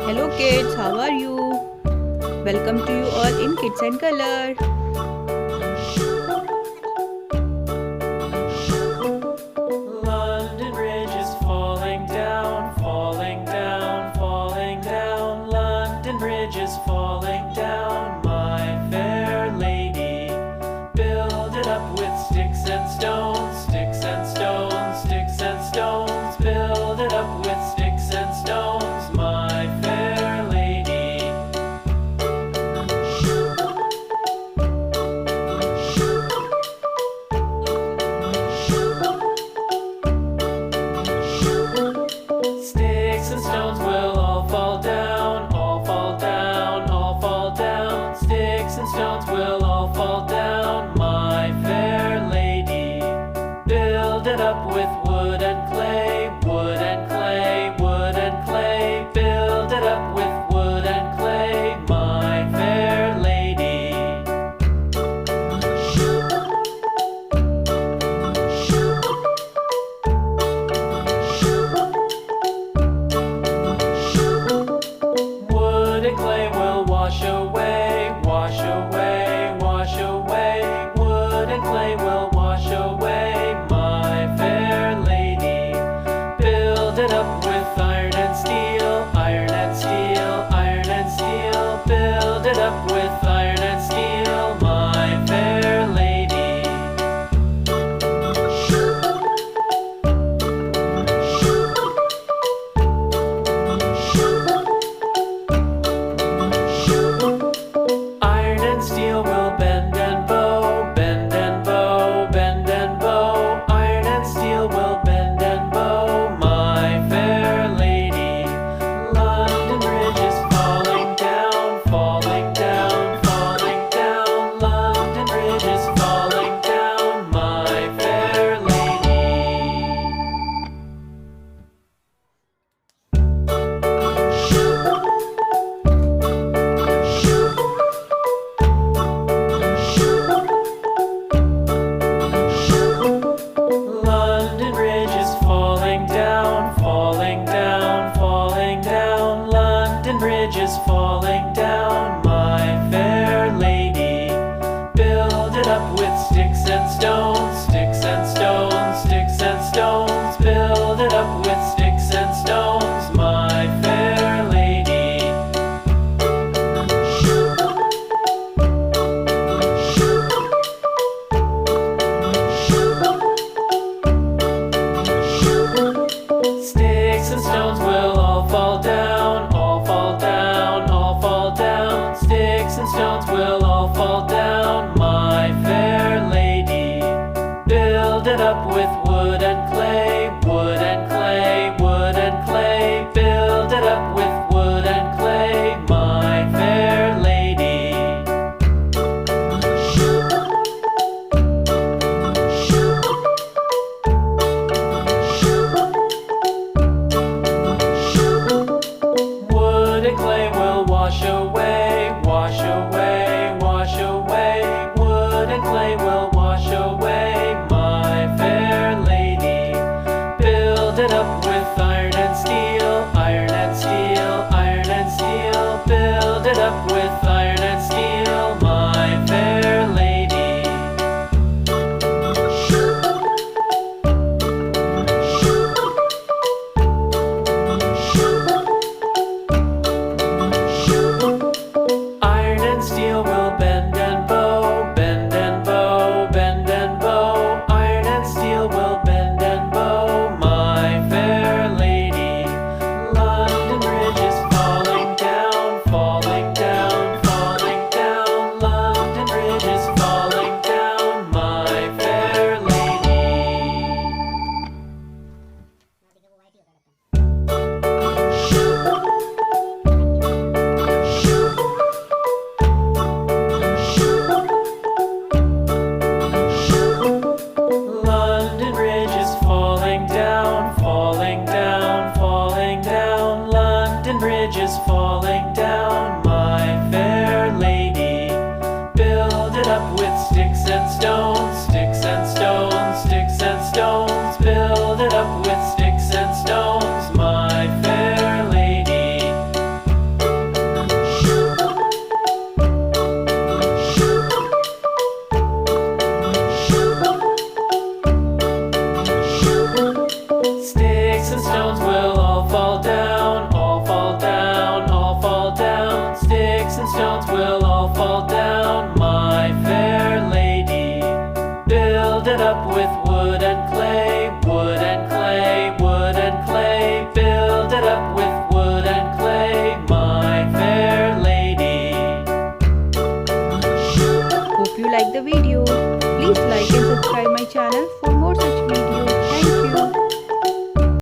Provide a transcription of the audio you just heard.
Hello kids, how are you? Welcome to you all in Kids and Color. London Bridge is falling down, falling down, falling down. London Bridge is falling down, my fair lady. Build it up with sticks and stones, sticks and stones, sticks and stones. Build it up with sticks and stones, my fair lady. Sticks and stones will all fall down, all fall down, all fall down. Sticks and stones will all fall down, my fair lady. Build it up with wood and clay, wood and clay, wood and clay. Build it up with wood and clay, my fair lady. Wood and clay will wash away, wash away, wash away. Wood and clay will wash away, my fair lady. Build it up with iron and steel, iron and steel, iron and steel. Build it up with iron and steel, my fair lady. Iron and steel will bend and bow, bend and bow, bend and bow. Iron and steel will bend and bow, my fair lady. London Bridge is falling down, falling down, falling down. London Bridge is falling down, my fair lady. London Bridge is falling down, falling down, falling down. London Bridge is falling down, my fair lady. Build it up with sticks and stones, sticks and stones, sticks and stones. Build it up with sticks and stones, my fair lady. Sticks and stones will all fall down, all fall down, all fall down. Sticks and stones will all fall down, my fair lady. Build it up with wood and clay, wood and clay, wood and clay. Build it up with wood and clay, my fair lady. Wood and clay will wash away, wash away, wash away. Wood and clay will wash away, my fair lady. Build it up with iron and steel, iron and steel, iron and steel. Build it up with iron and steel, my fair lady. Iron and steel will bend and bow, bend and bow, bend and bow. Iron and steel will bend and bow, my fair lady. London Bridge is falling down, falling down, falling down. London Bridge is falling down, my fair lady. London Bridge is falling down, falling down, falling down. London Bridge is falling